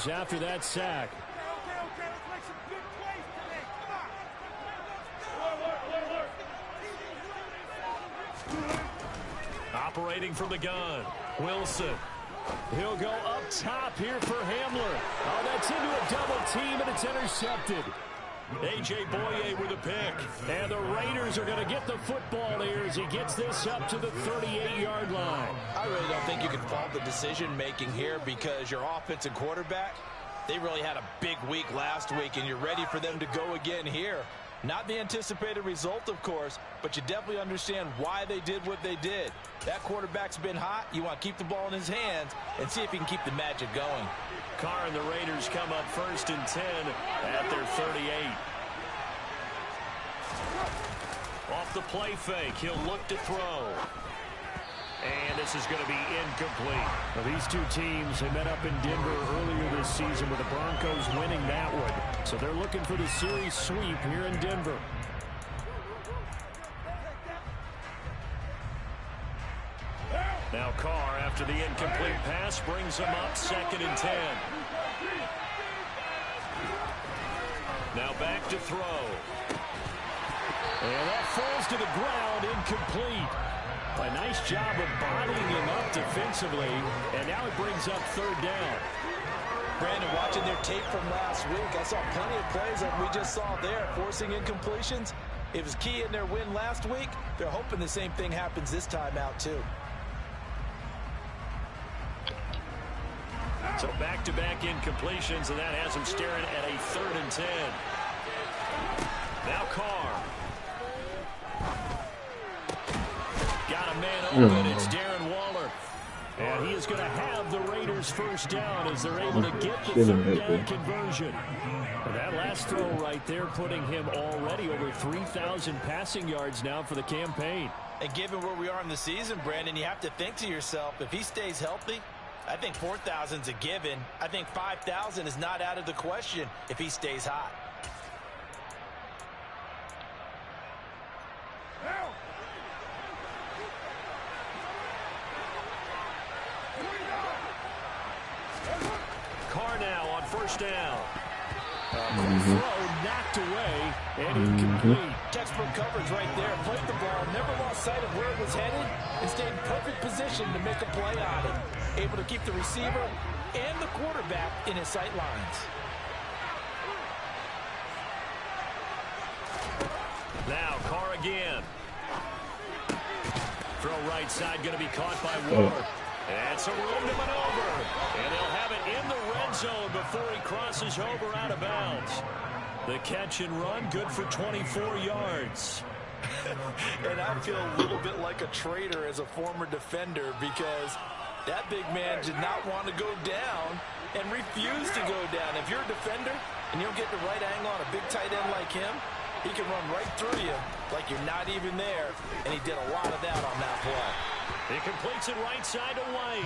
yards after that sack. Operating from the gun, Wilson. He'll go up top here for Hamler. Oh, that's into a double team, and it's intercepted. A.J. Boye with a pick. And the Raiders are going to get the football here as he gets this up to the 38-yard line. I really don't think you can fault the decision-making here because your offensive quarterback, they really had a big week last week, and you're ready for them to go again here. Not the anticipated result, of course, but you definitely understand why they did what they did. That quarterback's been hot. You want to keep the ball in his hands and see if he can keep the magic going. Carr and the Raiders come up 1st and 10 at their 38. Off the play fake, he'll look to throw. And this is going to be incomplete. Well, these two teams, they met up in Denver earlier this season with the Broncos winning that one. So they're looking for the series sweep here in Denver. Now Carr, after the incomplete pass, brings them up 2nd and 10. Now back to throw. And that falls to the ground, incomplete. A nice job of bodying him up defensively, and now it brings up 3rd down. Brandon, watching their tape from last week, I saw plenty of plays like we just saw there, forcing incompletions. It was key in their win last week. They're hoping the same thing happens this time out, too. So back-to-back incompletions, and that has him staring at a 3rd and 10. Now Carr. Got a man open. It's Darren Waller. And he is going to have the Raiders' 1st down as they're able to get the 3rd down conversion. And that last throw right there putting him already over 3,000 passing yards now for the campaign. And given where we are in the season, Brandon, you have to think to yourself, if he stays healthy, I think 4,000's a given. I think 5,000 is not out of the question if he stays hot. Carr now on 1st down. Throw knocked away and incomplete. Textbook coverage right there. Played the ball, never lost sight of where it was headed, and stayed in perfect position to make a play on it. Able to keep the receiver and the quarterback in his sight lines. Now Carr again. Throw right side going to be caught by Ward. And some room to maneuver. And they'll have it in the red zone before he crosses over out of bounds. The catch and run, good for 24 yards. And I feel a little bit like a traitor as a former defender because that big man did not want to go down and refused to go down. If you're a defender and you don't get the right angle on a big tight end like him, he can run right through you like you're not even there. And he did a lot of that on that play. He completes it right side to White.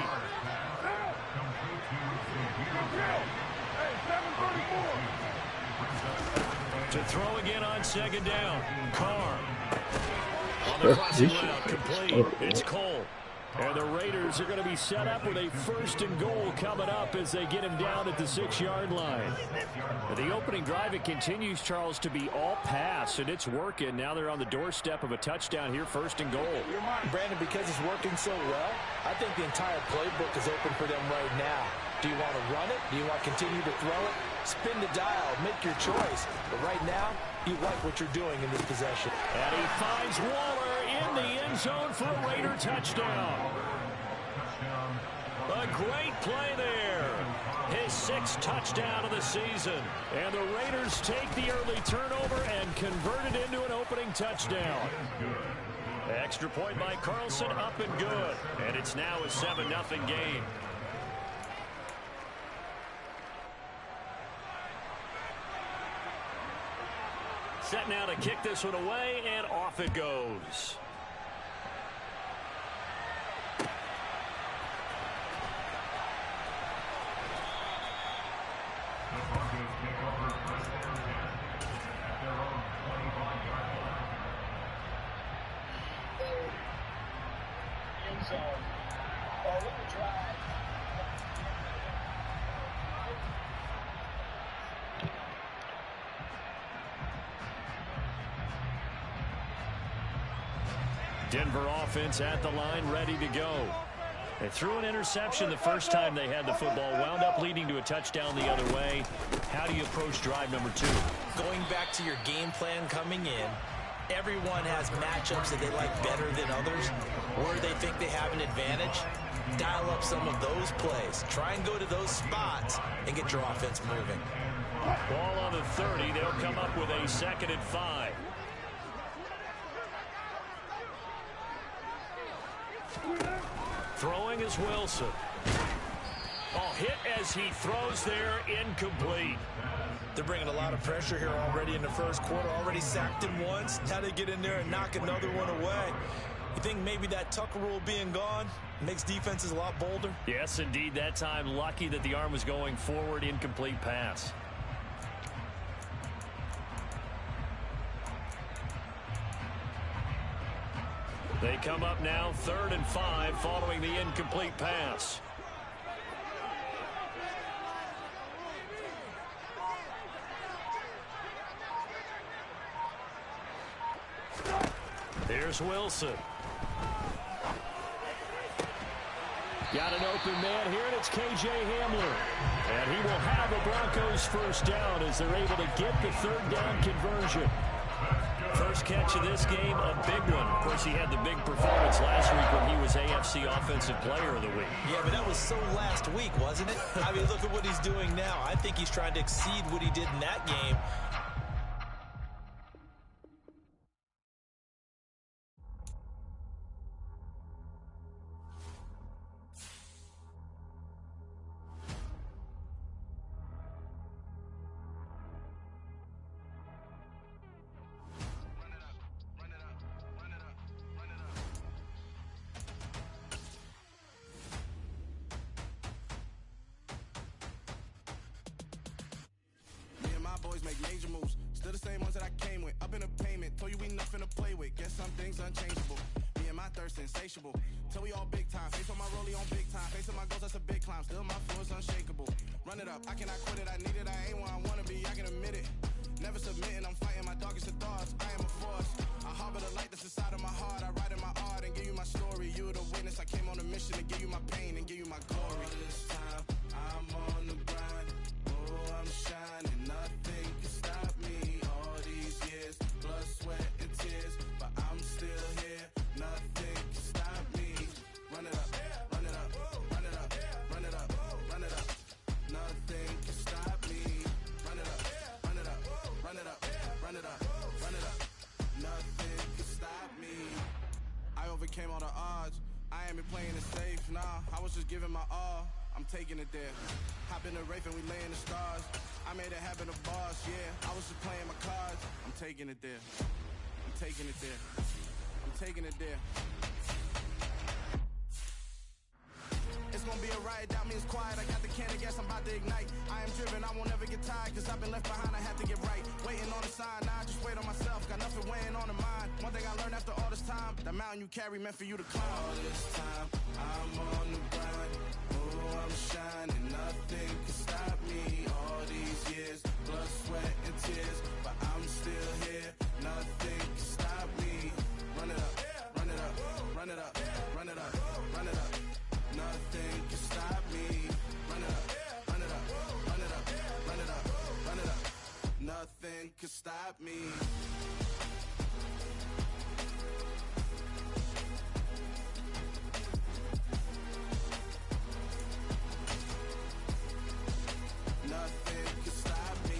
To throw again on 2nd down. Carr. On the crossing route, complete. It's Cole. And the Raiders are going to be set up with a 1st and goal coming up as they get him down at the 6-yard line. The opening drive, it continues, Charles, to be all pass, and it's working. Now they're on the doorstep of a touchdown here, 1st and goal. Brandon, because it's working so well, I think the entire playbook is open for them right now. Do you want to run it? Do you want to continue to throw it? Spin the dial. Make your choice. But right now, you like what you're doing in this possession. And he finds Waller in the end zone for a Raider touchdown. A great play there. His 6th touchdown of the season. And the Raiders take the early turnover and convert it into an opening touchdown. Extra point by Carlson, up and good. And it's now a 7-0 game. Set now to kick this one away, and off it goes. Denver offense at the line, ready to go. They threw an interception the first time they had the football, wound up leading to a touchdown the other way. How do you approach drive number 2? Going back to your game plan coming in, everyone has matchups that they like better than others, or they think they have an advantage. Dial up some of those plays. Try and go to those spots and get your offense moving. Ball on the 30. They'll come up with a 2nd and 5. Throwing is Wilson. Oh, hit as he throws there, incomplete. They're bringing a lot of pressure here already in the first quarter. Already sacked him once. Now they get in there and knock another one away. You think maybe that Tucker rule being gone makes defenses a lot bolder? Yes, indeed. That time, lucky that the arm was going forward. Incomplete pass. They come up now 3rd and 5 following the incomplete pass. Here's Wilson. Got an open man here, and it's K.J. Hamler. And he will have the Broncos first down as they're able to get the 3rd down conversion. First catch of this game, a big one. Of course, he had the big performance last week when he was AFC Offensive Player of the Week. Yeah, but that was so last week, wasn't it? I mean, look at what he's doing now. I think he's trying to exceed what he did in that game. Boys make major moves, still the same ones that I came with. Up in a payment, told you we nothing to play with. Guess some things unchangeable. Me and my thirst insatiable. Till we all big time. Face on my rollie on big time. Facing my goals, that's a big climb. Still my flow is unshakable. Run it up, I cannot quit it. I need it, I ain't where I wanna be. I can admit it. Never submitting, I'm fighting my darkest of thoughts. I am a force. I harbor the light that's inside of my heart. I write in my art and give you my story. You the witness. I came on a mission to give you my pain and give you my glory. All this time, I'm on the grind. Oh, I'm shining. Nothing can stop me. All these years, blood, sweat, and tears, but I'm still here. Nothing can stop me. Run it up, run it up, run it up, run it up, run it up. Nothing can stop me. Run it up, run it up, run it up, run it up, run it up. Nothing can stop me. I overcame all the odds. I ain't been playing it safe, nah. I was just giving my all. I'm taking it there. Hop in the Wraith and we lay in the stars. I made it happen, the boss, yeah. I was just playing my cards. I'm taking it there. I'm taking it there. I'm taking it there. It's gonna be a riot, that means quiet. I got the can of gas, I'm about to ignite. I am driven, I won't ever get tired, cause I've been left behind, I have to get right. Waiting on the sign, now I just wait on myself. Got nothing weighing on the mind. One thing I learned after all this time, the mountain you carry meant for you to climb. All this time, I'm on the grind. Oh, I'm shining, nothing can stop me. All these years, blood, sweat, and tears, but I'm still here. Nothing can stop me. Run it up, run it up, run it up, run it up, run it up. Nothing can stop me. Run it up, run it up, run it up, run it up, run it up. Nothing can stop me. Nothing can stop me.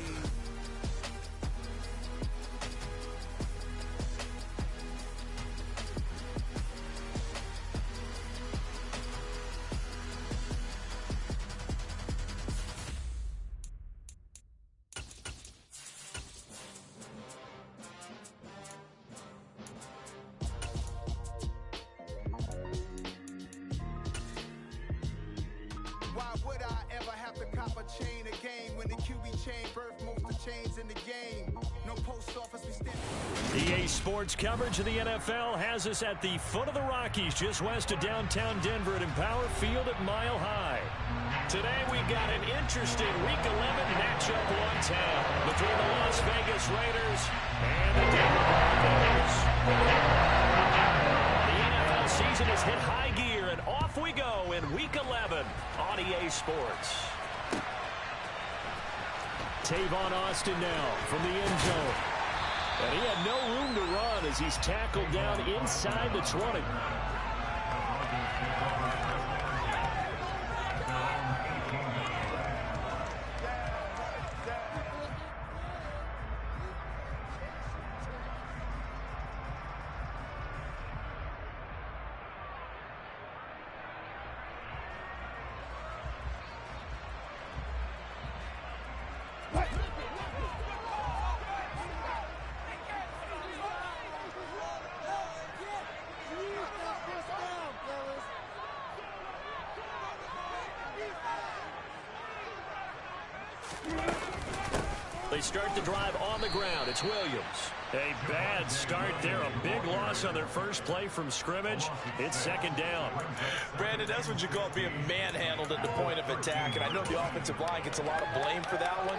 Why would I ever have to cop a chain again when the QB chain birth moves the chains in the game? No post office, we stand. EA Sports coverage of the NFL has us at the foot of the Rockies, just west of downtown Denver at Empower Field at Mile High. Today we've got an interesting Week 11 matchup on town between the Las Vegas Raiders and the Denver Broncos. season has hit high gear, and off we go in Week 11 on EA Sports. Tavon Austin now from the end zone. And he had no room to run as he's tackled down inside the 20. They start the drive on the ground. It's Williams. A bad start there. A big loss on their first play from scrimmage. It's second down. Brandon, that's what you call being manhandled at the point of attack. And I know the offensive line gets a lot of blame for that one.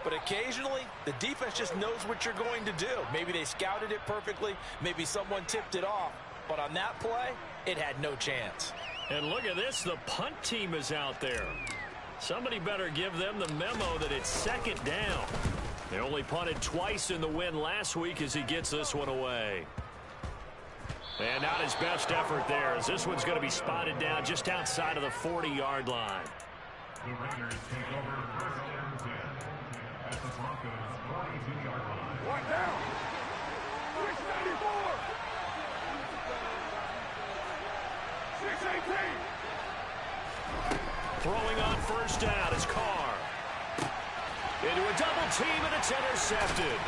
But occasionally, the defense just knows what you're going to do. Maybe they scouted it perfectly. Maybe someone tipped it off. But on that play, it had no chance. And look at this. The punt team is out there. Somebody better give them the memo that it's second down. They only punted twice in the win last week as he gets this one away. And not his best effort there, as this one's going to be spotted down just outside of the 40-yard line. The Raiders take over first and 10 at the Broncos' 42-yard line. One down. 694. 618. Throwing on first down is Carr. Into a double team, and it's intercepted.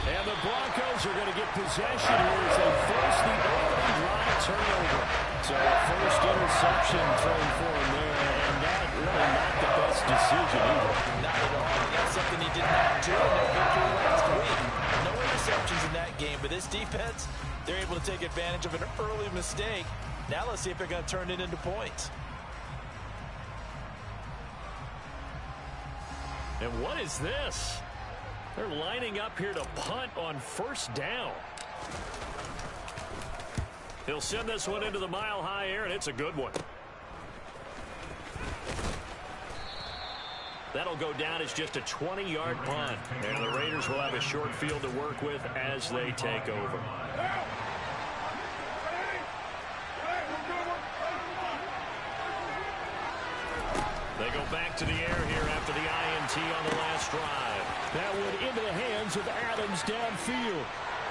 And the Broncos are going to get possession here as they force the opening drive turnover. So a first interception thrown for him there, and that really not the best decision either. Not at all. That's something he did not do in their victory last week. No interceptions in that game, but this defense, they're able to take advantage of an early mistake. Now let's see if they're going to turn it into points. And what is this? They're lining up here to punt on first down. He'll send this one into the mile-high air, and it's a good one. That'll go down as just a 20-yard punt. And the Raiders will have a short field to work with as they take over. They go back to the air here after the INT on the last drive. That one into the hands of Adams downfield.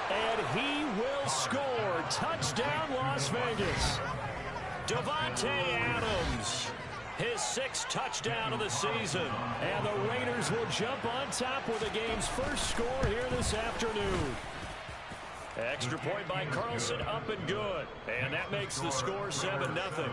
And he will score. Touchdown, Las Vegas. Davante Adams, his 6th touchdown of the season. And the Raiders will jump on top with the game's first score here this afternoon. Extra point by Carlson, up and good. And that makes the score 7-0.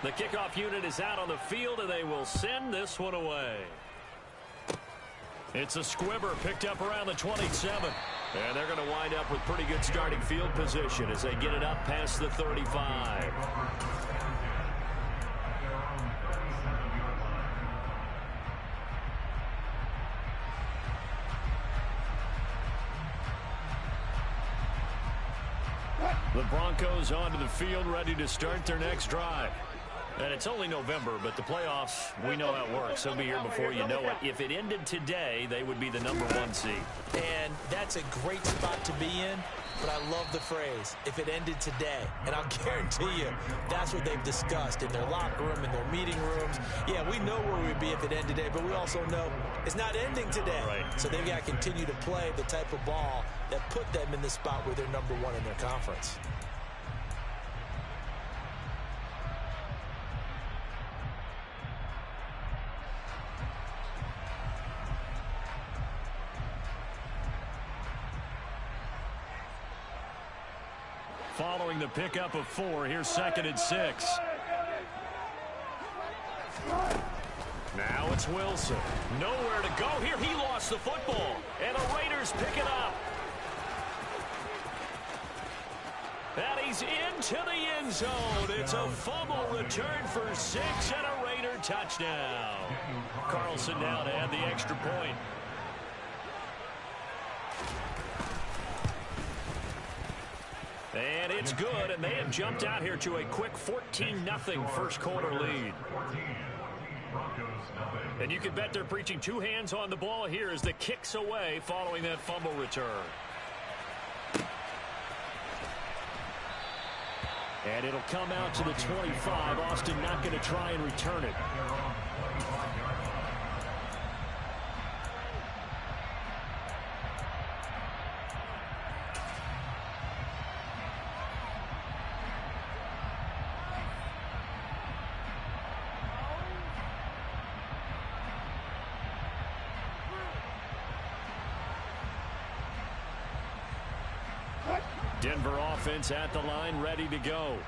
The kickoff unit is out on the field, and they will send this one away. It's a squibber picked up around the 27. And they're going to wind up with pretty good starting field position as they get it up past the 35. The Broncos onto the field, ready to start their next drive. And it's only November, but the playoffs, we know how it works. They'll be here before you know it. If it ended today, they would be the #1 seed. And that's a great spot to be in, but I love the phrase, if it ended today. And I'll guarantee you, that's what they've discussed in their locker room, in their meeting rooms. Yeah, we know where we'd be if it ended today, but we also know it's not ending today. Right. So they've got to continue to play the type of ball that put them in the spot where they're #1 in their conference. Following the pickup of 4, here's 2nd and 6. Now it's Wilson. Nowhere to go here. He lost the football. And the Raiders pick it up. And he's into the end zone. It's a fumble return for 6 and a Raider 44-yard touchdown. Carlson now to add the extra point. And it's good, and they have jumped out here to a quick 14-0 first quarter lead. And you can bet they're preaching two hands on the ball here as the kick's away following that fumble return. And it'll come out to the 25. Austin not going to try and return it. Denver offense at the line, ready to go.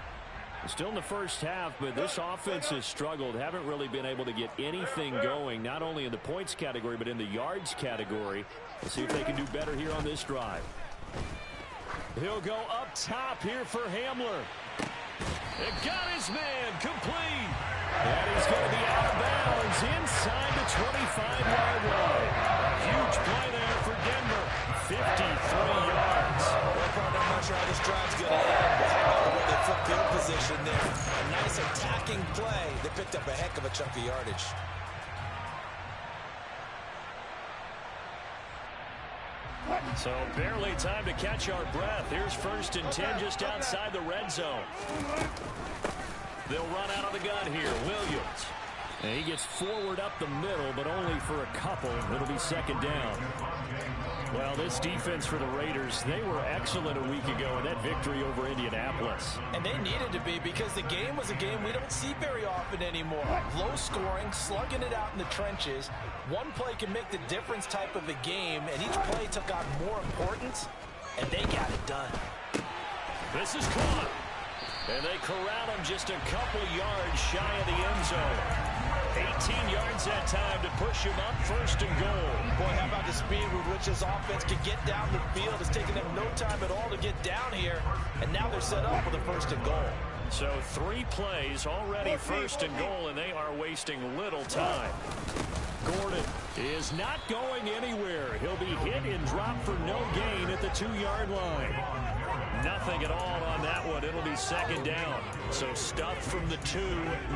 Still in the first half, but this offense has struggled. Haven't really been able to get anything going, not only in the points category, but in the yards category. We'll see if they can do better here on this drive. He'll go up top here for Hamler. It got his man complete. And he's going to be out of bounds inside the 25-yard line. Huge play there for Denver. 53 yards. I'm not sure how this drive's going to end, but how about the way they flipped field position there? A nice attacking play. They picked up a heck of a chunk of yardage. So barely time to catch our breath. Here's 1st and 10 just outside the red zone. They'll run out of the gun here. Williams. And he gets forward up the middle, but only for a couple. It'll be 2nd down. Well, this defense for the Raiders, they were excellent a week ago in that victory over Indianapolis. And they needed to be, because the game was a game we don't see very often anymore. Low scoring, slugging it out in the trenches. One play can make the difference type of a game, and each play took on more importance, and they got it done. This is caught. And they corral him just a couple yards shy of the end zone. 18 yards that time to push him up 1st and goal. Boy, how about the speed with which this offense can get down the field? It's taken them no time at all to get down here, and now they're set up for the 1st and goal. So 3 plays already 1st and goal, and they are wasting little time. Gordon is not going anywhere. He'll be hit and dropped for no gain at the 2-yard line. Nothing at all on that one. It'll be 2nd down. So stuff from the 2.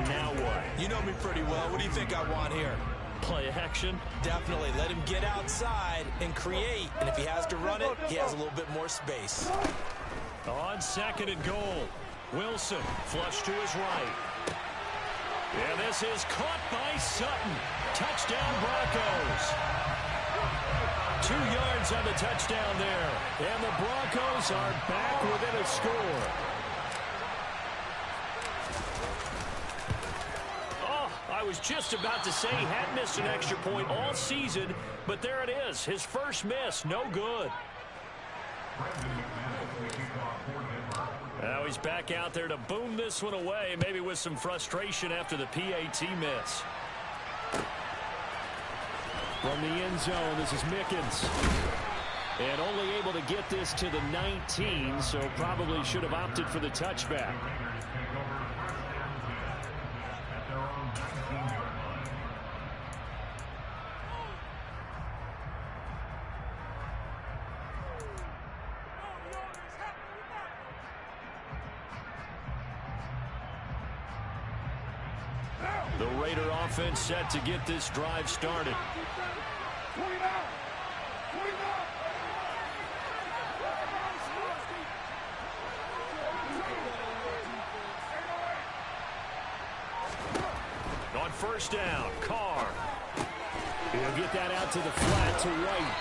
Now what? You know me pretty well. What do you think I want here? Play action? Definitely. Let him get outside and create. And if he has to run it, he has a little bit more space. On 2nd and goal. Wilson flush to his right. And this is caught by Sutton. Touchdown Broncos. 2 yards on the touchdown there. And the Broncos are back within a score. Oh, I was just about to say he hadn't missed an extra point all season, but there it is. His first miss, no good. Now he's back out there to boom this one away, maybe with some frustration after the PAT miss. From the end zone, this is Mickens. And only able to get this to the 19, so probably should have opted for the touchback. The Raider offense set to get this drive started. On 1st down, Carr. He'll get that out to the flat to White.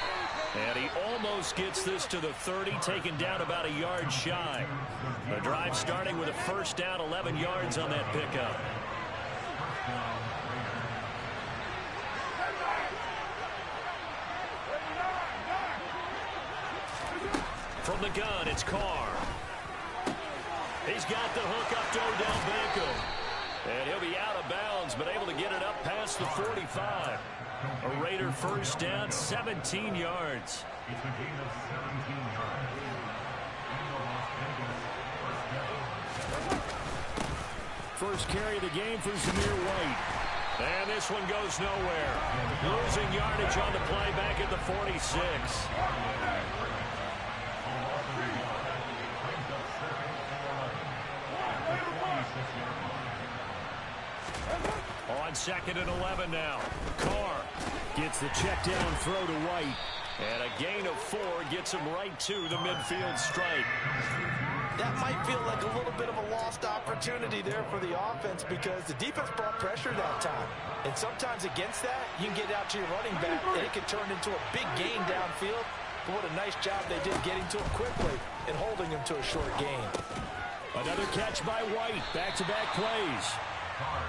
And he almost gets this to the 30, taken down about a yard shy. The drive starting with a 1st down, 11 yards on that pickup. From the gun, it's Carr. He's got the hook up to Odell Beckham. And he'll be out of bounds, but able to get it up past the 45. A Raider 1st down, 17 yards. It's a gain of 17 yards. First carry of the game for Zamir White. And this one goes nowhere. Losing yardage on the play back at the 46. On 2nd and 11 now. Carr gets the check down throw to White. And a gain of 4 gets him right to the midfield stripe. That might feel like a little bit of a lost opportunity there for the offense because the defense brought pressure that time. And sometimes against that, you can get out to your running back, and it can turn into a big gain downfield. But what a nice job they did getting to him quickly and holding him to a short gain. Another catch by White. Back-to-back plays.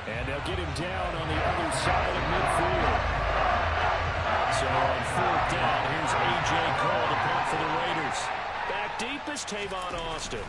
And they'll get him down on the other side of midfield. So on 4th down, here's A.J. Cole to punt for the Raiders. Back deep is Tavon Austin.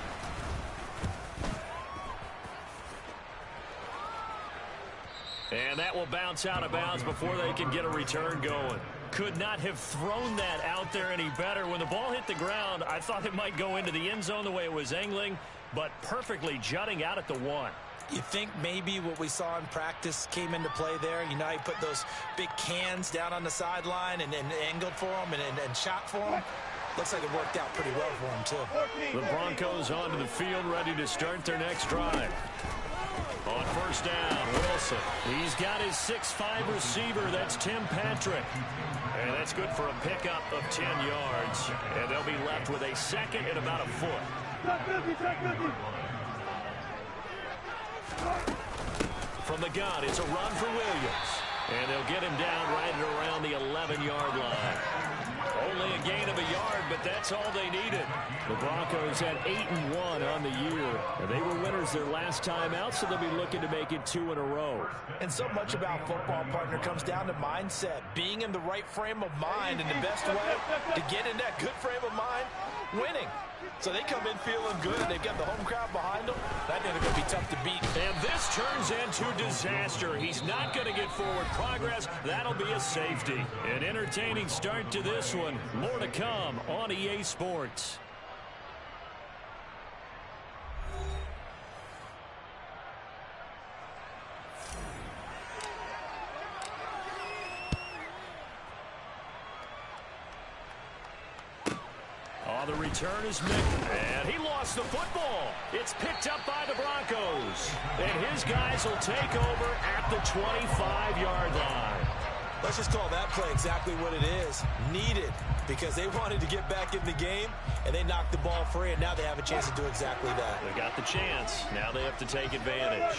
And that will bounce out of bounds before they can get a return going. Could not have thrown that out there any better. When the ball hit the ground, I thought it might go into the end zone the way it was angling, but perfectly jutting out at the 1. You think maybe what we saw in practice came into play there? You know, he put those big cans down on the sideline and angled for him and shot for him. Looks like it worked out pretty well for him, too. The Broncos onto the field, ready to start their next drive. On 1st down, Wilson. He's got his 6'5" receiver. That's Tim Patrick. And that's good for a pickup of 10 yards. And they'll be left with a 2nd and about a foot. From the gun, it's a run for Williams. And they'll get him down right at around the 11-yard line. Only a gain of a yard, but that's all they needed. The Broncos had 8-1 on the year. And they were winners their last time out, so they'll be looking to make it 2 in a row. And so much about football, partner, comes down to mindset. Being in the right frame of mind, and the best way to get in that good frame of mind, winning. So they come in feeling good. They've got the home crowd behind them. That is going to be tough to beat. And this turns into disaster. He's not going to get forward progress. That'll be a safety. An entertaining start to this one. More to come on EA Sports. The return is Mick, and he lost the football. It's picked up by the Broncos, and his guys will take over at the 25-yard line. Let's just call that play exactly what it is. Needed, because they wanted to get back in the game, and they knocked the ball free, and now they have a chance to do exactly that. They got the chance. Now they have to take advantage.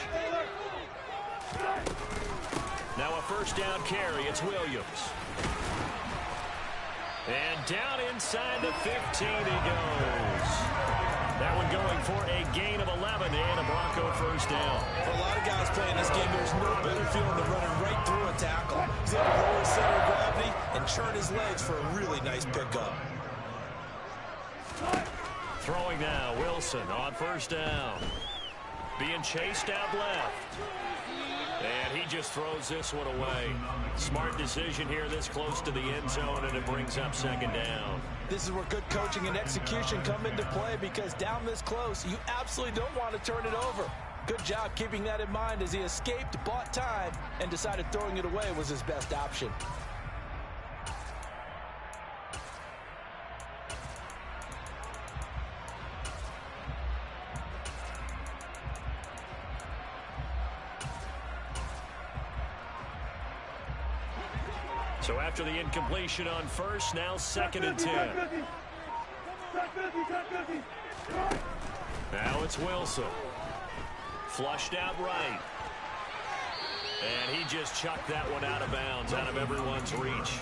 Now a 1st down carry. It's Williams. And down inside the 15 he goes. That one going for a gain of 11 and a Bronco 1st down. For a lot of guys playing this game, there's no better feeling than running right through a tackle. He's able to lower his center of gravity and churn his legs for a really nice pickup. Throwing now, Wilson on 1st down. Being chased out left. And he just throws this one away. Smart decision here this close to the end zone, and it brings up 2nd down. This is where good coaching and execution come into play, because down this close, you absolutely don't want to turn it over. Good job keeping that in mind as he escaped, bought time, and decided throwing it away was his best option. So after the incompletion on 1st, now 2nd and 10. Now it's Wilson. Flushed out right. And he just chucked that one out of bounds, out of everyone's reach.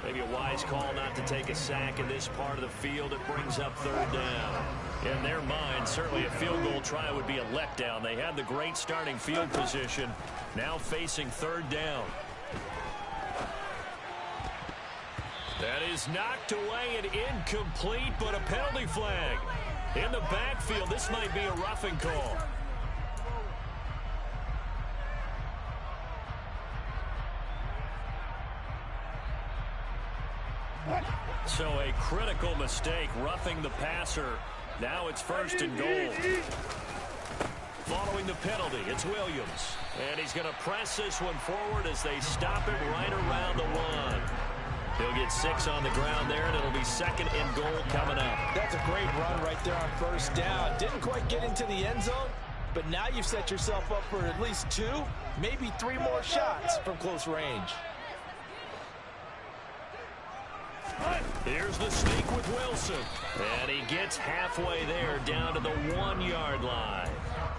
Maybe a wise call not to take a sack in this part of the field. It brings up 3rd down. In their mind, certainly a field goal try would be a letdown. They had the great starting field position. Now facing 3rd down. That is knocked away and incomplete, but a penalty flag. In the backfield, this might be a roughing call. So a critical mistake, roughing the passer. Now it's 1st and goal. Following the penalty, it's Williams. And he's going to press this one forward as they stop it right around the 1. He'll get 6 on the ground there, and it'll be 2nd and goal coming up. That's a great run right there on first down. Didn't quite get into the end zone, but now you've set yourself up for at least 2, maybe 3 more shots from close range. Here's the sneak with Wilson. And he gets halfway there down to the 1-yard line.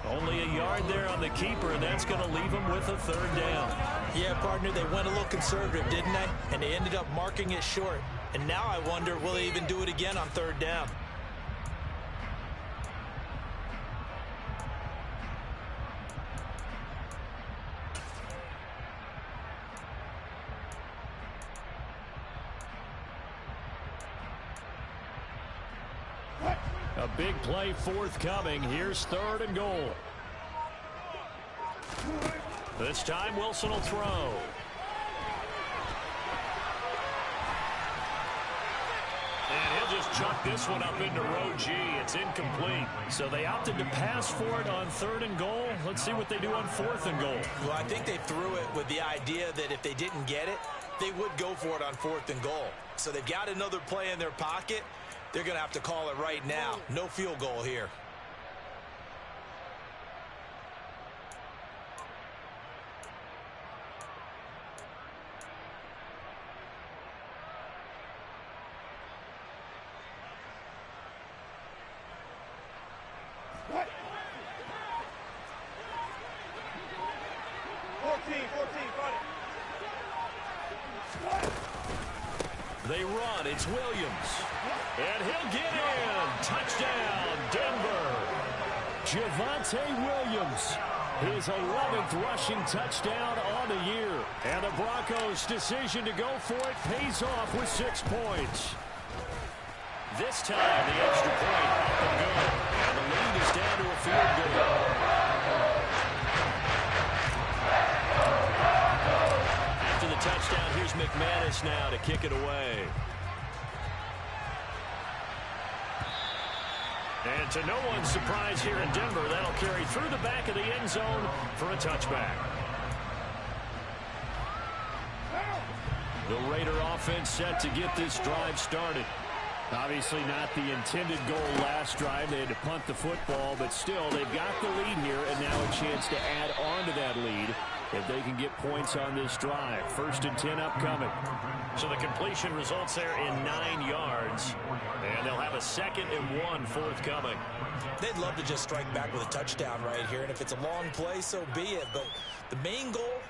Only a yard there on the keeper, and that's going to leave him with a 3rd down. Yeah, partner, they went a little conservative, didn't they? And they ended up marking it short. And now I wonder, will they even do it again on 3rd down? A big play forthcoming. Here's 3rd and goal. This time Wilson will throw. And he'll just chuck this one up into row G. It's incomplete. So they opted to pass for it on 3rd and goal. Let's see what they do on 4th and goal. Well, I think they threw it with the idea that if they didn't get it, they would go for it on 4th and goal. So they've got another play in their pocket. They're going to have to call it right now. No field goal here. They run. It's Williams. And he'll get in. Touchdown, Denver. Javonte Williams. His 11th rushing touchdown on the year. And the Broncos' decision to go for it pays off with 6 points. This time, the extra point up and good. And the lead is down to a field goal. After the touchdown, here's McManus now to kick it away. And to no one's surprise here in Denver, that'll carry through the back of the end zone for a touchback. The Raider offense set to get this drive started. Obviously not the intended goal last drive. They had to punt the football, but still, they've got the lead here, and now a chance to add on to that lead if they can get points on this drive. 1st and 10 upcoming. So the completion results there in 9 yards, and they'll have a 2nd and 1 forthcoming. They'd love to just strike back with a touchdown right here, and if it's a long play, so be it. But the main goal,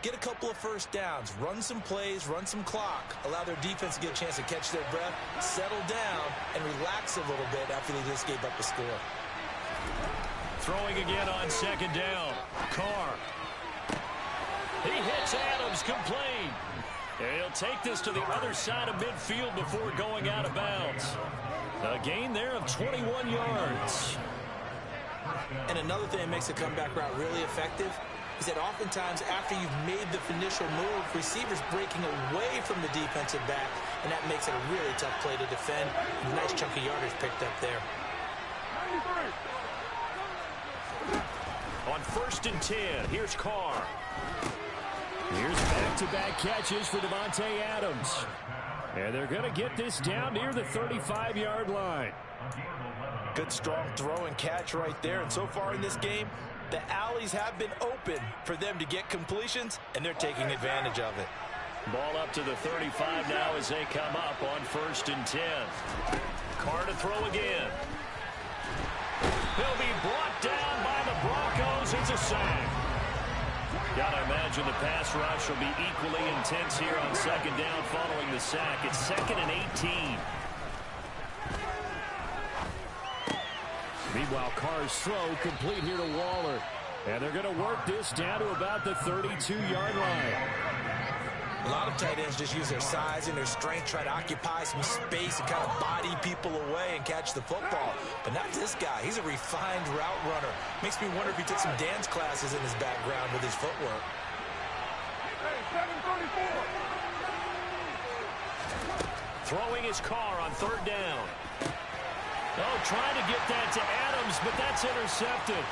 get a couple of first downs, run some plays, run some clock, allow their defense to get a chance to catch their breath, settle down, and relax a little bit after they just gave up the score. Throwing again on 2nd down. Carr. He hits Adams complete. And he'll take this to the other side of midfield before going out of bounds. A gain there of 21 yards. And another thing that makes the comeback route really effective is that oftentimes after you've made the initial move, receivers breaking away from the defensive back, and that makes it a really tough play to defend. A nice chunk of yardage picked up there. On 1st and 10, here's Carr. Here's back-to-back catches for Davante Adams. And they're going to get this down near the 35-yard line. Good strong throw and catch right there. And so far in this game, the alleys have been open for them to get completions, and they're taking advantage of it. Ball up to the 35 now as they come up on 1st and 10. Carr to throw again. He'll be brought down by the Broncos. It's a sack. Gotta imagine the pass rush will be equally intense here on 2nd down following the sack. It's 2nd and 18. Meanwhile, Carr's throw complete here to Waller. And they're going to work this down to about the 32-yard line. A lot of tight ends just use their size and their strength, try to occupy some space and kind of body people away and catch the football. But not this guy. He's a refined route runner. Makes me wonder if he took some dance classes in his background with his footwork. Throwing his Carr on 3rd down. Oh, trying to get that to Adams, but that's intercepted.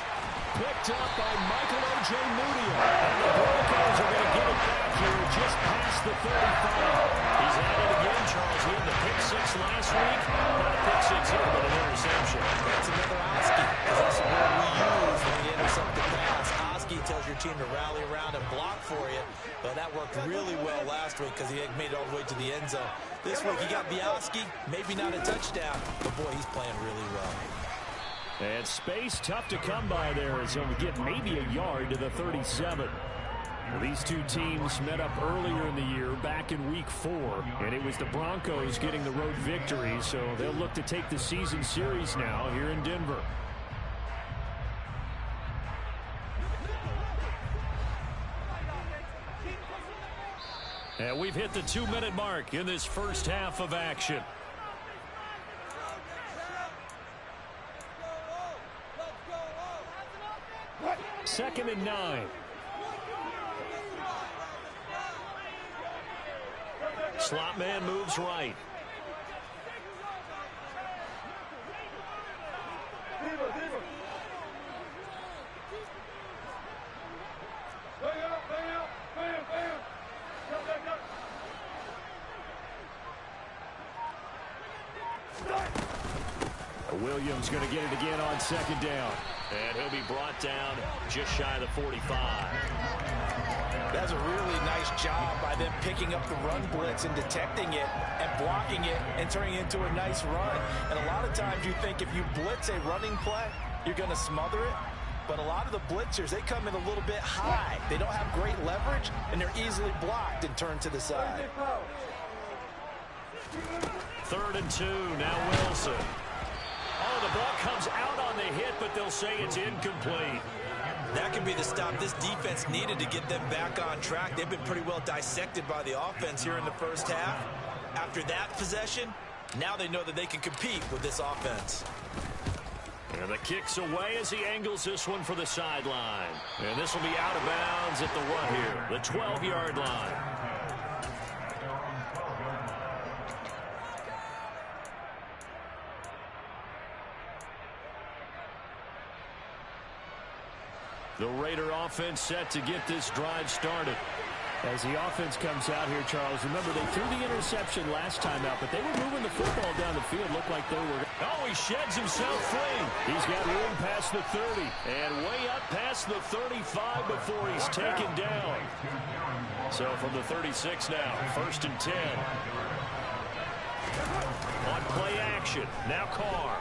picked up by Michael O.J. Mudia. And the Broncos are going to get it back here just past the 35. He's at it again, Charles. He had the pick six last week. Not a pick six here, but an interception. That's another Oski, because that's the word we use when you intercept the pass. Oski tells your team to rally around and block for you, but that worked really well last week because he had made it all the way to the end zone. This week he got Bioski, maybe not a touchdown, but boy, he's playing really well. And space tough to come by there as he'll get maybe a yard to the 37. Well, these two teams met up earlier in the year, back in week 4, and it was the Broncos getting the road victory, so they'll look to take the season series now here in Denver. And we've hit the 2-minute mark in this first half of action. Second and 9. Slot man moves right. Williams going to get it again on second down. And he'll be brought down just shy of the 45. That's a really nice job by them picking up the run blitz and detecting it and blocking it and turning it into a nice run. And a lot of times you think if you blitz a running play, you're going to smother it. But a lot of the blitzers, they come in a little bit high. They don't have great leverage, and they're easily blocked and turned to the side. 3rd and 2, now Wilson. Oh, the ball comes out on the hit, but they'll say it's incomplete. That could be the stop this defense needed to get them back on track. They've been pretty well dissected by the offense here in the first half. After that possession, now they know that they can compete with this offense. And the kick's away as he angles this one for the sideline. And this will be out of bounds at the what here? The 12-yard line. The Raider offense set to get this drive started. As the offense comes out here, Charles, remember they threw the interception last time out, but they were moving the football down the field. Looked like they were. Oh, he sheds himself free. He's got room past the 30 and way up past the 35 before he's taken down. So from the 36 now, 1st and 10. On play action, now Carr.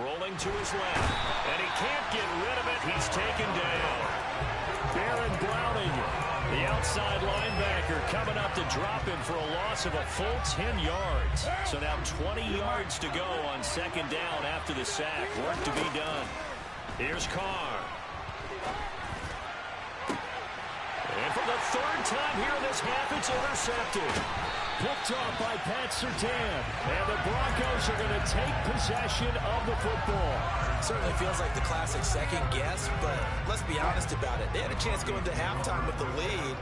Rolling to his left, and he can't get rid of it. He's taken down. Baron Browning, the outside linebacker, coming up to drop him for a loss of a full 10 yards. So now 20 yards to go on 2nd down after the sack. Work to be done. Here's Carr. And for the 3rd time here in this half, it's intercepted. Picked off by Pat Surtain. And the Broncos are going to take possession of the football. Certainly feels like the classic second guess, but let's be honest about it. They had a chance going to halftime with the lead.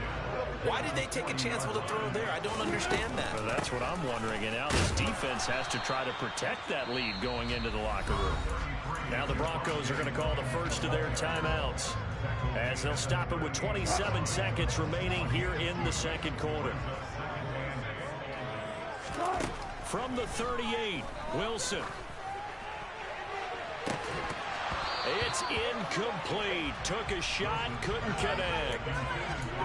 Why did they take a chance with a throw there? I don't understand that. Well, that's what I'm wondering. And now this defense has to try to protect that lead going into the locker room. Now the Broncos are going to call the first of their timeouts as they'll stop it with 27 seconds remaining here in the 2nd quarter. From the 38, Wilson. It's incomplete. Took a shot, couldn't connect.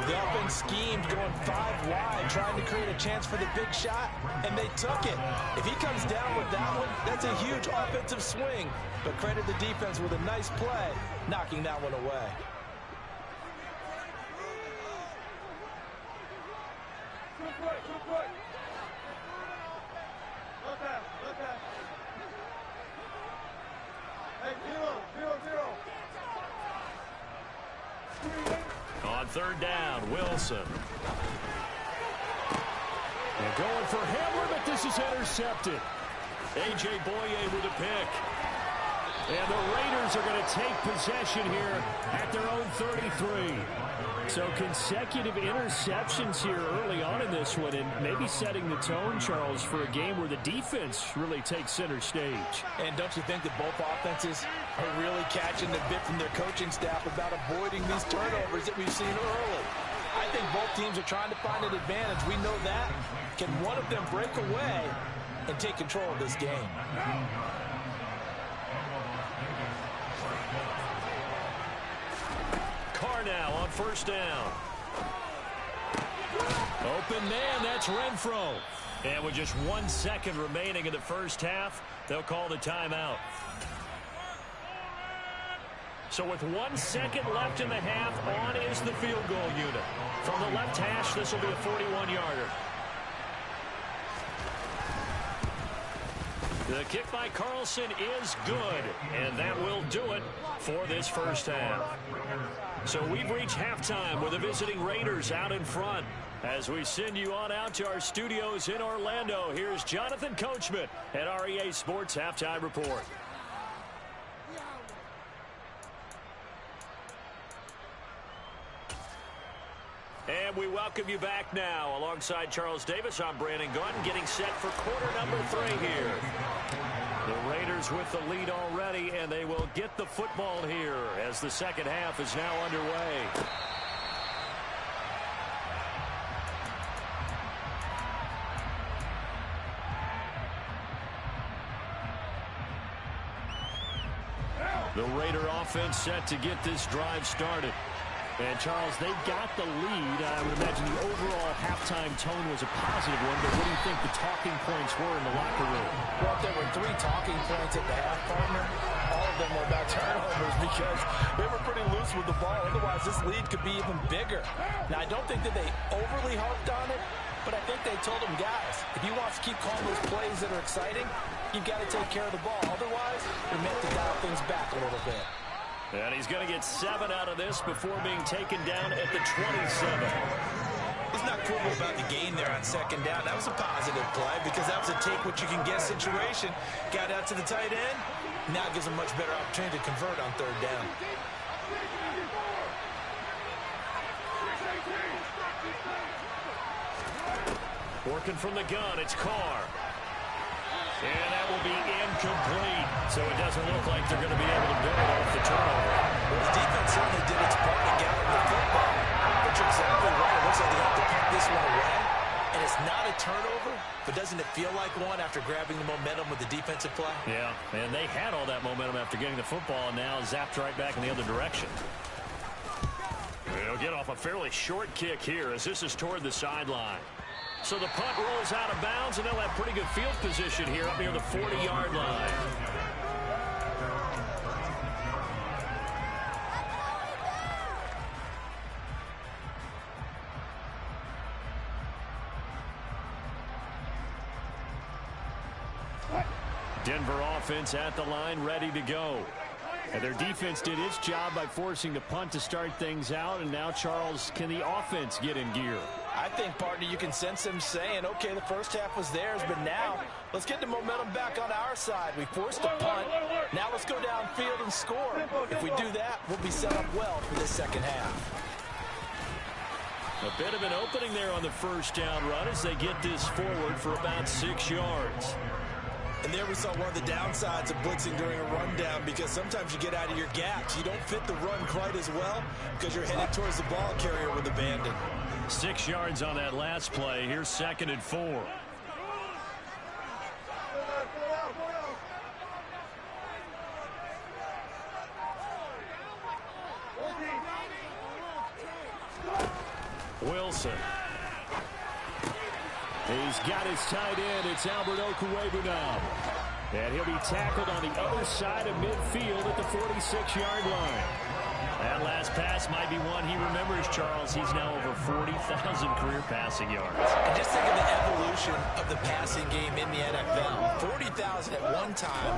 The offense schemed going 5 wide, trying to create a chance for the big shot, and they took it. If he comes down with that one, that's a huge offensive swing. But credit the defense with a nice play, knocking that one away. On 3rd down, Wilson. And going for Hamler, but this is intercepted. A.J. Boye with a pick. And the Raiders are going to take possession here at their own 33. So consecutive interceptions here early on in this one, and maybe setting the tone, Charles, for a game where the defense really takes center stage. And don't you think that both offenses are really catching the bit from their coaching staff about avoiding these turnovers that we've seen early? I think both teams are trying to find an advantage. We know that. Can one of them break away and take control of this game? Carr now on first down. Open man, that's Renfro. And with just 1 second remaining in the first half, they'll call the timeout. So with 1 second left in the half, on is the field goal unit. From the left hash, this will be a 41-yarder. The kick by Carlson is good, and that will do it for this first half. So we've reached halftime with the visiting Raiders out in front. As we send you on out to our studios in Orlando, here's Jonathan Coachman at REA Sports Halftime Report. And we welcome you back now. Alongside Charles Davis, I'm Brandon Gaudin, getting set for quarter number 3 here. The Raiders with the lead already, and they will get the football here as the second half is now underway. The Raider offense set to get this drive started. And, Charles, they got the lead. I would imagine the overall halftime tone was a positive one, but what do you think the talking points were in the locker room? Well, there were 3 talking points at the half, partner. All of them were about turnovers because they were pretty loose with the ball. Otherwise, this lead could be even bigger. Now, I don't think that they overly harped on it, but I think they told them, guys, if you want to keep calling those plays that are exciting, you've got to take care of the ball. Otherwise, you're meant to dial things back a little bit. And he's going to get 7 out of this before being taken down at the 27. Let's not quibble about the gain there on second down. That was a positive play because that was a take-what-you-can-get situation. Got out to the tight end. Now gives a much better opportunity to convert on third down. Working from the gun, it's Carr. And that will be incomplete. So it doesn't look like they're going to be able to build off the turnover. Well, the defense certainly did its part to gather the football. But you're exactly right. It looks like they have to punt this one away. And it's not a turnover, but doesn't it feel like one after grabbing the momentum with the defensive play? Yeah, and they had all that momentum after getting the football, and now zapped right back in the other direction. They'll get off a fairly short kick here as this is toward the sideline. So the punt rolls out of bounds, and they'll have pretty good field position here up near the 40-yard line. Denver offense at the line, ready to go. And their defense did its job by forcing the punt to start things out, and now, Charles, can the offense get in gear? I think, partner, you can sense them saying, okay, the first half was theirs, but now let's get the momentum back on our side. We forced a punt. Now let's go downfield and score. If we do that, we'll be set up well for this second half. A bit of an opening there on the first down run as they get this forward for about 6 yards. And there we saw one of the downsides of blitzing during a rundown because sometimes you get out of your gaps. You don't fit the run quite as well because you're headed towards the ball carrier with abandon. 6 yards on that last play. Here's 2nd and 4. Wilson. He's got his tight end. It's Albert Okwuegbunam now. And he'll be tackled on the other side of midfield at the 46-yard line. That last pass might be one he remembers, Charles. He's now over 40,000 career passing yards. And just think of the evolution of the passing game in the NFL. 40,000 at one time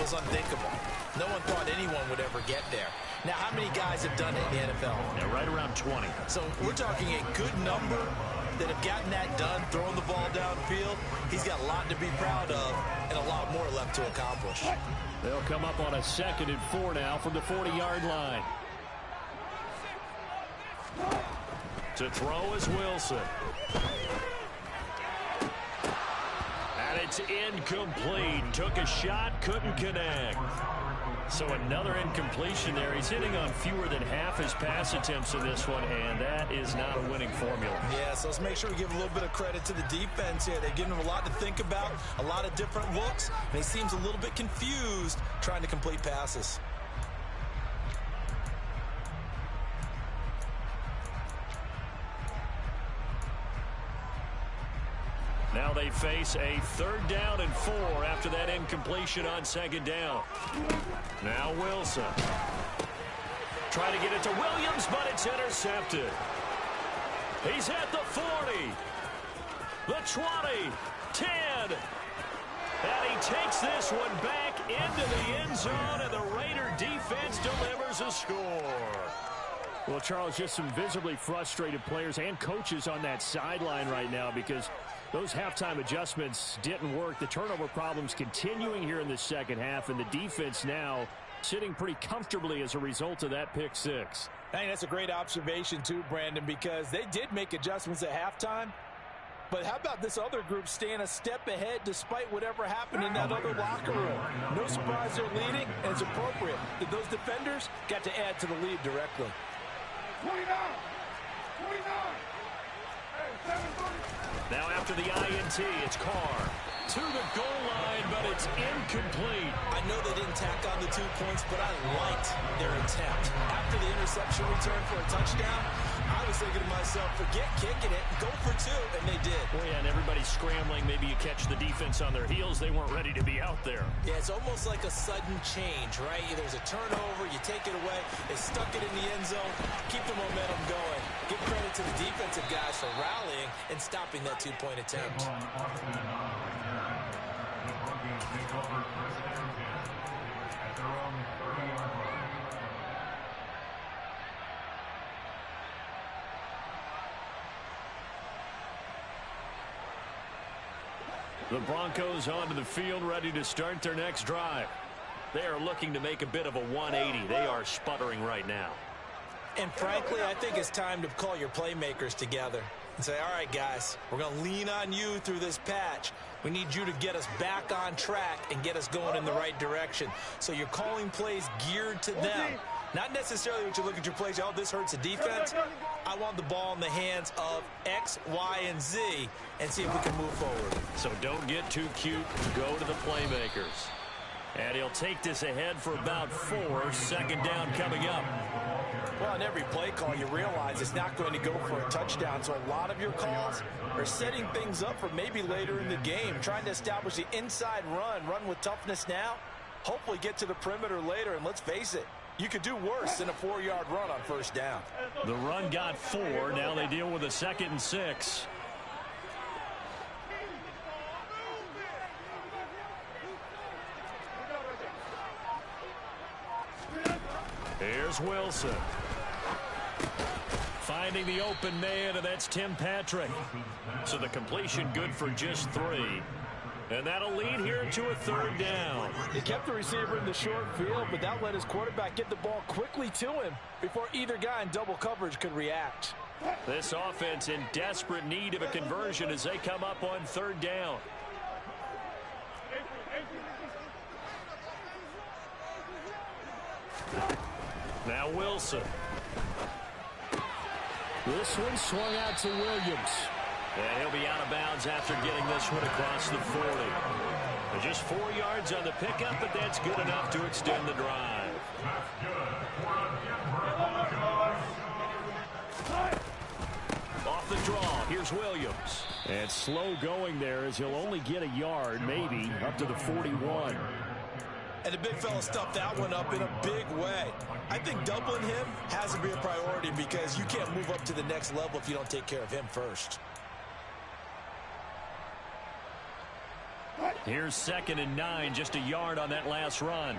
was unthinkable. No one thought anyone would ever get there. Now, how many guys have done it in the NFL? Yeah, right around 20. So we're talking a good number that have gotten that done, throwing the ball downfield. He's got a lot to be proud of and a lot more left to accomplish. They'll come up on a 2nd and 4 now from the 40-yard line. To throw is Wilson. And it's incomplete. Took a shot, couldn't connect. So another incompletion there. He's hitting on fewer than half his pass attempts in this one, and that is not a winning formula. Yeah, so let's make sure we give a little bit of credit to the defense here. They're giving him a lot to think about, a lot of different looks, and he seems a little bit confused trying to complete passes. Now they face a 3rd down and 4 after that incompletion on 2nd down. Now Wilson. Trying to get it to Williams, but it's intercepted. He's at the 40, the 20, 10. And he takes this one back into the end zone, and the Raider defense delivers a score. Well, Charles, just some visibly frustrated players and coaches on that sideline right now because those halftime adjustments didn't work. The turnover problems continuing here in the second half, and the defense now sitting pretty comfortably as a result of that pick six. I think that's a great observation too, Brandon, because they did make adjustments at halftime. But how about this other group staying a step ahead despite whatever happened in that other locker room? No surprise they're leading, and it's appropriate. Those defenders got to add to the lead directly. 29! Now after the INT, it's Carr to the goal line, but it's incomplete. I know they didn't tack on the 2 points, but I liked their attempt. After the interception return for a touchdown, I was thinking to myself, forget kicking it, go for 2, and they did. Well, yeah, and everybody's scrambling. Maybe you catch the defense on their heels. They weren't ready to be out there. Yeah, it's almost like a sudden change, right? There's a turnover, you take it away, they stuck it in the end zone, keep the momentum going. Give credit to the defensive guys for rallying and stopping that 2-point attempt. The Broncos onto the field, ready to start their next drive. They are looking to make a bit of a 180. They are sputtering right now. And frankly, I think it's time to call your playmakers together and say, all right, guys, we're going to lean on you through this patch. We need you to get us back on track and get us going in the right direction. So you're calling plays geared to them. Not necessarily what you look at your plays, oh, this hurts the defense. I want the ball in the hands of X, Y, and Z and see if we can move forward. So don't get too cute. Go to the playmakers. And he'll take this ahead for about 4. 2nd down coming up. Well, on every play call, you realize it's not going to go for a touchdown. So a lot of your calls are setting things up for maybe later in the game, trying to establish the inside run with toughness now, hopefully get to the perimeter later. And let's face it, you could do worse than a 4-yard run on 1st down. The run got 4. Now they deal with a 2nd and 6. Here's Wilson. Finding the open man, and that's Tim Patrick. So the completion good for just 3. And that'll lead here to a 3rd down. He kept the receiver in the short field, but that let his quarterback get the ball quickly to him before either guy in double coverage could react. This offense in desperate need of a conversion as they come up on 3rd down. Now Wilson. This one swung out to Williams. And he'll be out of bounds after getting this one across the 40. Just 4 yards on the pickup, but that's good enough to extend the drive. Off the draw, here's Williams. And slow going there as he'll only get a yard, maybe, up to the 41. And the big fella stuffed that one up in a big way. I think doubling him has to be a priority because you can't move up to the next level if you don't take care of him first. Here's 2nd and 9, just a yard on that last run.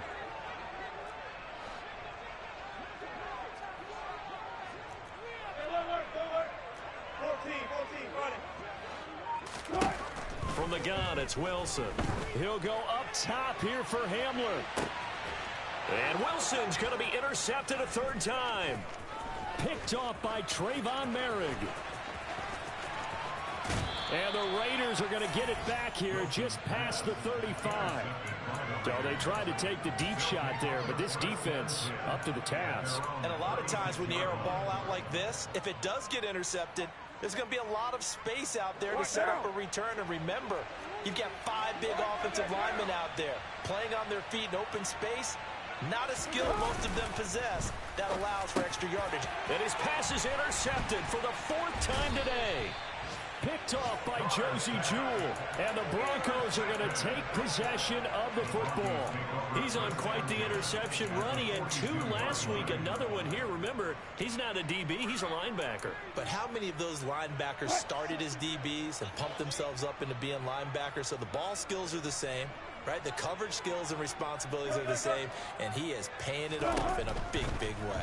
the gun, it's Wilson. He'll go up top here for Hamler. And Wilson's going to be intercepted a third time. Picked off by Trayvon Merrick. And the Raiders are going to get it back here just past the 35. So they tried to take the deep shot there, but this defense up to the task. And a lot of times when you air a ball out like this, if it does get intercepted, there's going to be a lot of space out there to set up a return. And remember, you've got 5 big offensive linemen out there playing on their feet in open space. Not a skill most of them possess that allows for extra yardage. And his pass is intercepted for the 4th time today. Picked off by Josie Jewell. And the Broncos are going to take possession of the football. He's on quite the interception run. He had 2 last week, another one here. Remember, he's not a DB, he's a linebacker. But how many of those linebackers started as DBs and pumped themselves up into being linebackers? So the ball skills are the same, right? The coverage skills and responsibilities are the same, and he is paying it off in a big, big way.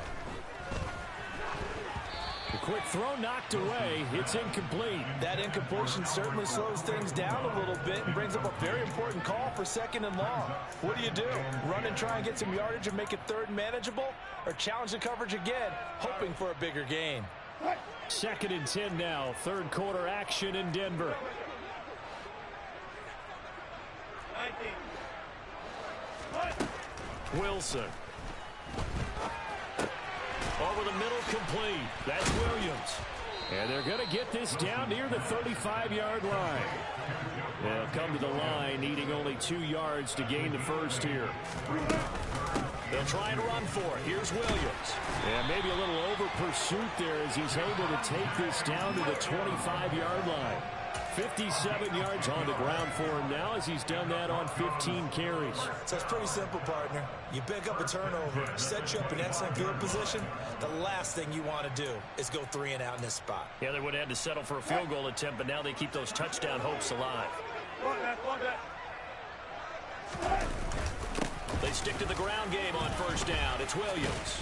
The quick throw knocked away. It's incomplete. That incompletion certainly slows things down a little bit and brings up a very important call for 2nd and long. What do? Run and try and get some yardage and make it 3rd and manageable? Or challenge the coverage again, hoping for a bigger gain? 2nd and 10 now. 3rd quarter action in Denver. Wilson. Over the middle, complete. That's Williams. And they're going to get this down near the 35-yard line. They'll come to the line, needing only 2 yards to gain the first here. They'll try and run for it. Here's Williams. And maybe a little over pursuit there as he's able to take this down to the 25-yard line. 57 yards on the ground for him now as he's done that on 15 carries. So it's pretty simple, partner. You pick up a turnover, set you up in excellent field position. The last thing you want to do is go 3 and out in this spot. Yeah, they would have had to settle for a field goal attempt, but now they keep those touchdown hopes alive. They stick to the ground game on 1st down. It's Williams.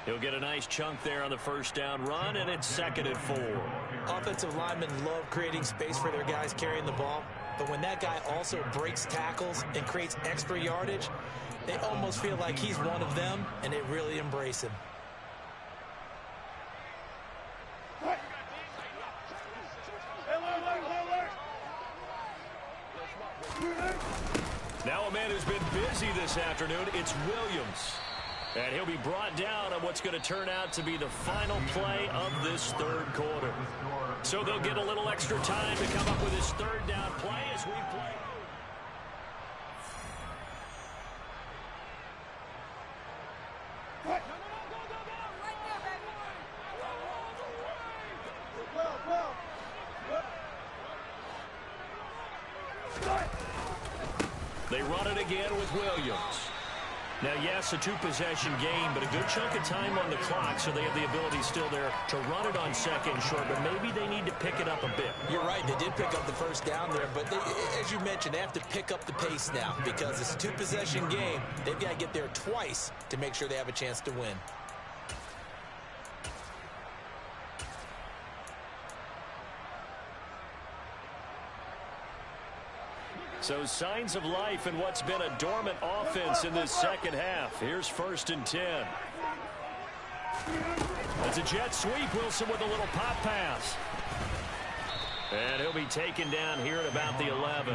He'll get a nice chunk there on the 1st down run, and it's 2nd and 4. Offensive linemen love creating space for their guys carrying the ball, but when that guy also breaks tackles and creates extra yardage, they almost feel like he's one of them, and they really embrace him. Now a man who's been busy this afternoon, it's Williams. And he'll be brought down on what's going to turn out to be the final play of this 3rd quarter. So they'll get a little extra time to come up with his 3rd down play as we play. They run it again with Williams. Now, yes, a 2-possession game, but a good chunk of time on the clock, so they have the ability still there to run it on 2nd and short, but maybe they need to pick it up a bit. You're right. They did pick up the 1st down there, but they, as you mentioned, they have to pick up the pace now because it's a 2-possession game. They've got to get there twice to make sure they have a chance to win. So signs of life in what's been a dormant offense in this 2nd half. Here's 1st and 10. It's a jet sweep. Wilson with a little pop pass. And he'll be taken down here at about the 11.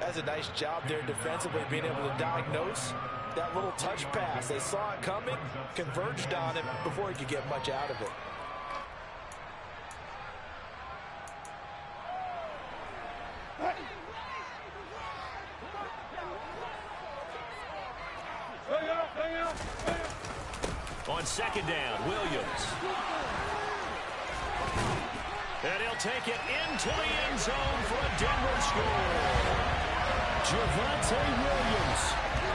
That's a nice job there defensively, being able to diagnose that little touch pass. They saw it coming, converged on it before he could get much out of it. On 2nd down, Williams. And he'll take it into the end zone for a Denver score. Javonte Williams,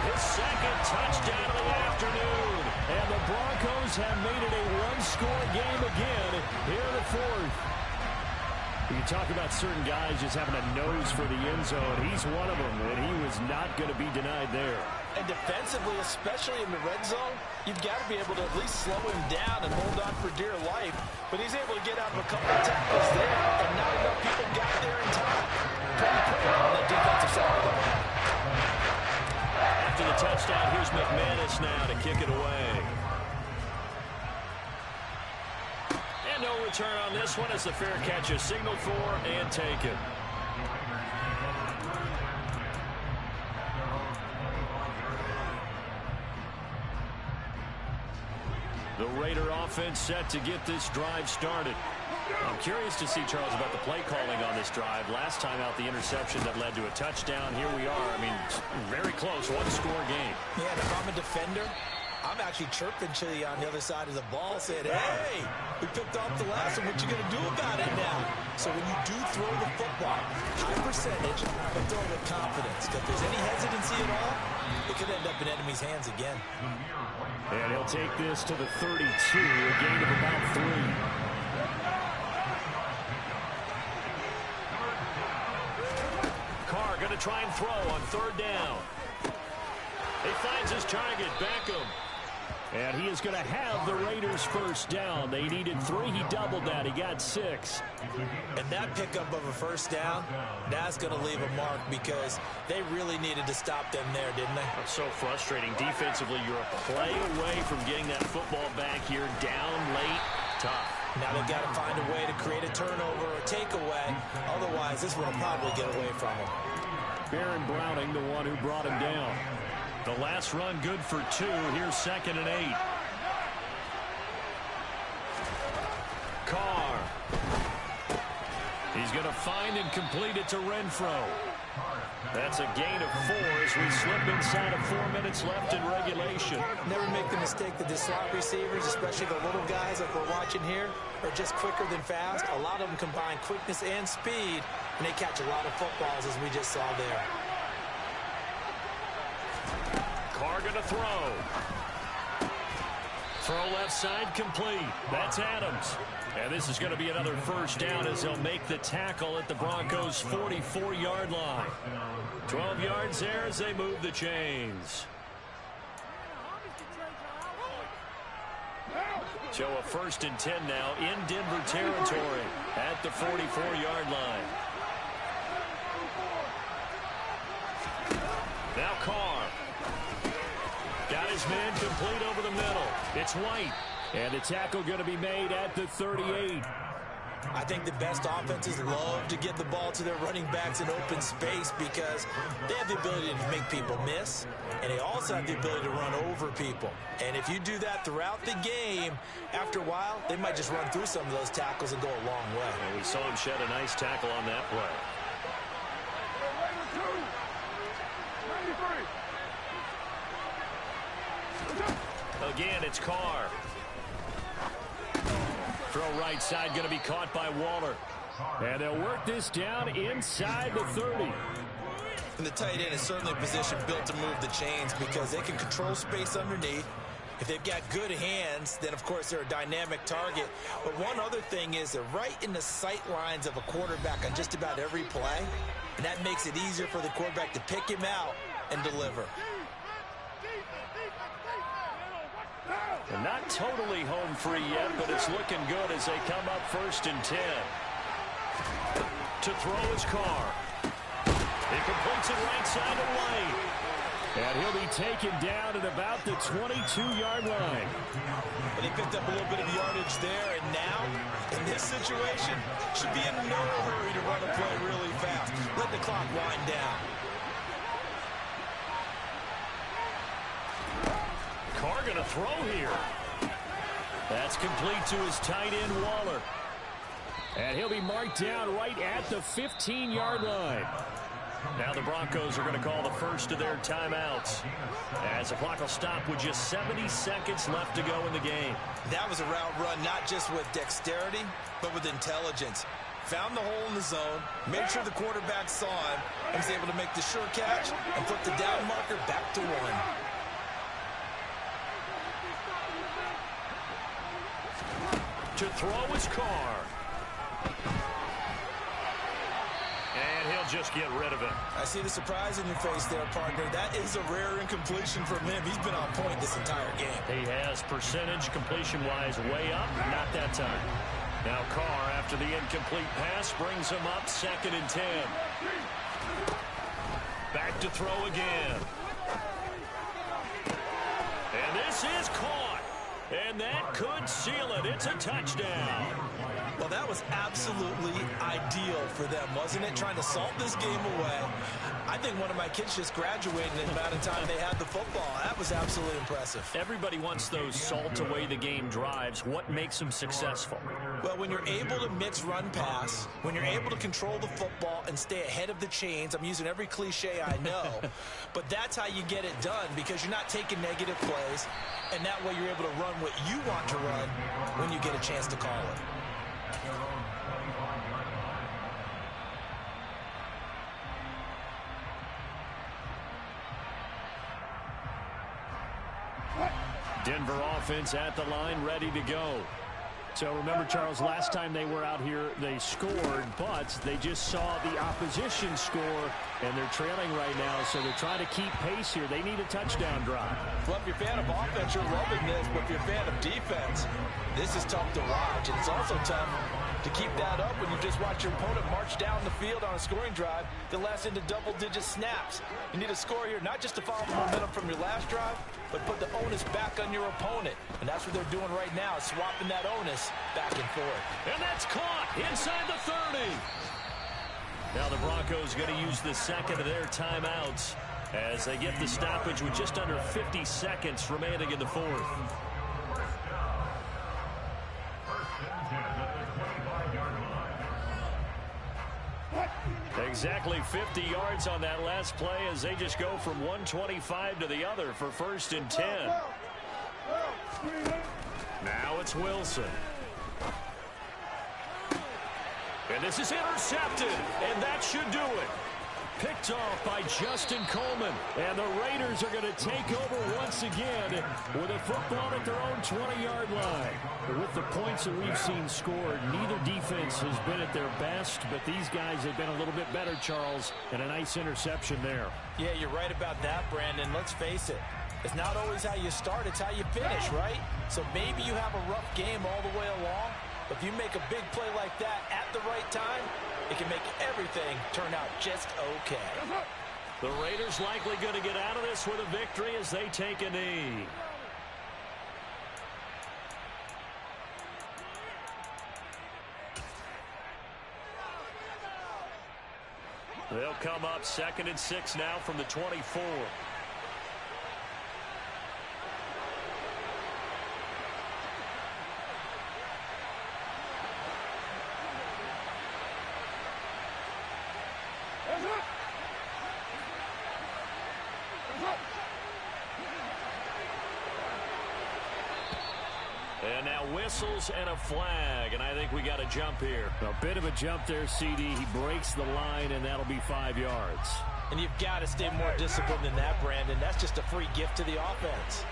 his 2nd touchdown of the afternoon. And the Broncos have made it a 1-score game again here in the 4th. You talk about certain guys just having a nose for the end zone. He's one of them, and he was not going to be denied there. And defensively, especially in the red zone, you've got to be able to at least slow him down and hold on for dear life. But he's able to get out of a couple of tackles there, and not enough people got there in time. Pretty quick on the defensive side of the ball. After the touchdown, here's McManus now to kick it away. And no return on this one as the fair catch is signaled for and taken. The Raider offense set to get this drive started. I'm curious to see, Charles, about the play calling on this drive. Last time out, the interception that led to a touchdown. Here we are. I mean, very close, one-score game. Yeah, and if I'm a defender, I'm actually chirping to you on the other side of the ball, saying, hey, we picked off the last one. What you going to do about it now? So when you do throw the football, high percentage, but throw it with confidence. If there's any hesitancy at all, it could end up in enemy's hands again. And he'll take this to the 32, a gain of about 3. Carr going to try and throw on third down. He finds his target, Beckham. And he is going to have the Raiders first down. They needed 3. He doubled that. He got 6. And that pickup of a first down, that's going to leave a mark because they really needed to stop them there, didn't they? It's so frustrating. Defensively, you're a play away from getting that football back here. Down late, tough. Now they've got to find a way to create a turnover or takeaway. Otherwise, this one will probably get away from them. Baron Browning, the one who brought him down. The last run good for 2. Here's 2nd and 8. Carr. He's going to find and complete it to Renfro. That's a gain of 4 as we slip inside of 4 minutes left in regulation. Never make the mistake that the slot receivers, especially the little guys like we're watching here, are just quicker than fast. A lot of them combine quickness and speed, and they catch a lot of footballs as we just saw there. Carr going to throw. Throw left side complete. That's Adams. And this is going to be another first down as they'll make the tackle at the Broncos' 44-yard line. 12 yards there as they move the chains. So a 1st and 10 now in Denver territory at the 44-yard line. Now Carr. Got his man complete over the middle. It's White. And the tackle going to be made at the 38. I think the best offenses love to get the ball to their running backs in open space because they have the ability to make people miss, and they also have the ability to run over people. And if you do that throughout the game, after a while, they might just run through some of those tackles and go a long way. And we saw him shed a nice tackle on that play. Again, it's Carr. Throw right side going to be caught by Waller. And they'll work this down inside the 30. And the tight end is certainly a position built to move the chains because they can control space underneath. If they've got good hands, then, of course, they're a dynamic target. But one other thing is they're right in the sight lines of a quarterback on just about every play. And that makes it easier for the quarterback to pick him out and deliver. And not totally home free yet, but it's looking good as they come up 1st and 10. To throw his Carr. He completes it right side to White. And he'll be taken down at about the 22-yard line. But he picked up a little bit of yardage there, and now, in this situation, should be in no hurry to run a play really fast. Let the clock wind down. Carr going to throw here. That's complete to his tight end, Waller. And he'll be marked down right at the 15-yard line. Now the Broncos are going to call the first of their timeouts as the clock will stop with just 70 seconds left to go in the game. That was a route run not just with dexterity, but with intelligence. Found the hole in the zone, made sure the quarterback saw him, and was able to make the sure catch and put the down marker back to 1. To throw his Carr. And he'll just get rid of it. I see the surprise in your face there, partner. That is a rare incompletion from him. He's been on point this entire game. He has percentage completion-wise way up. Not that time. Now Carr, after the incomplete pass, brings him up 2nd and 10. Back to throw again. And this is caught. And that could seal it. It's a touchdown. Well, that was absolutely ideal for them, wasn't it? Trying to salt this game away. I think one of my kids just graduated in the amount of time they had the football. That was absolutely impressive. Everybody wants those salt away the game drives. What makes them successful? Well, when you're able to mix run pass, when you're able to control the football and stay ahead of the chains, I'm using every cliche I know, but that's how you get it done because you're not taking negative plays, and that way you're able to run what you want to run when you get a chance to call it. Denver offense at the line, ready to go. So remember, Charles, last time they were out here, they scored, but they just saw the opposition score, and they're trailing right now, so they're trying to keep pace here. They need a touchdown drive. Well, if you're a fan of offense, you're loving this, but if you're a fan of defense, this is tough to watch, and it's also tough to keep that up when you just watch your opponent march down the field on a scoring drive that lasts into double-digit snaps. You need a score here, not just to follow the momentum from your last drive, but put the onus back on your opponent. And that's what they're doing right now, swapping that onus back and forth. And that's caught inside the 30. Now the Broncos going to use the second of their timeouts as they get the stoppage with just under 50 seconds remaining in the fourth. Exactly 50 yards on that last play as they just go from 125 to the other for 1st and 10. Now it's Wilson. And this is intercepted, and that should do it. Picked off by Justin Coleman. And the Raiders are going to take over once again with a football at their own 20-yard line. But with the points that we've seen scored, neither defense has been at their best, but these guys have been a little bit better, Charles, and a nice interception there. Yeah, you're right about that, Brandon. Let's face it. It's not always how you start, it's how you finish, right? So maybe you have a rough game all the way along, but if you make a big play like that at the right time, it can make everything turn out just okay. The Raiders likely going to get out of this with a victory as they take a knee. They'll come up 2nd and 6 now from the 24. And now whistles and a flag, and I think we got a jump here. A bit of a jump there, CD. He breaks the line, and that'll be 5 yards. And you've got to stay more disciplined than that, Brandon. That's just a free gift to the offense.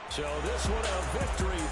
So this one a victory for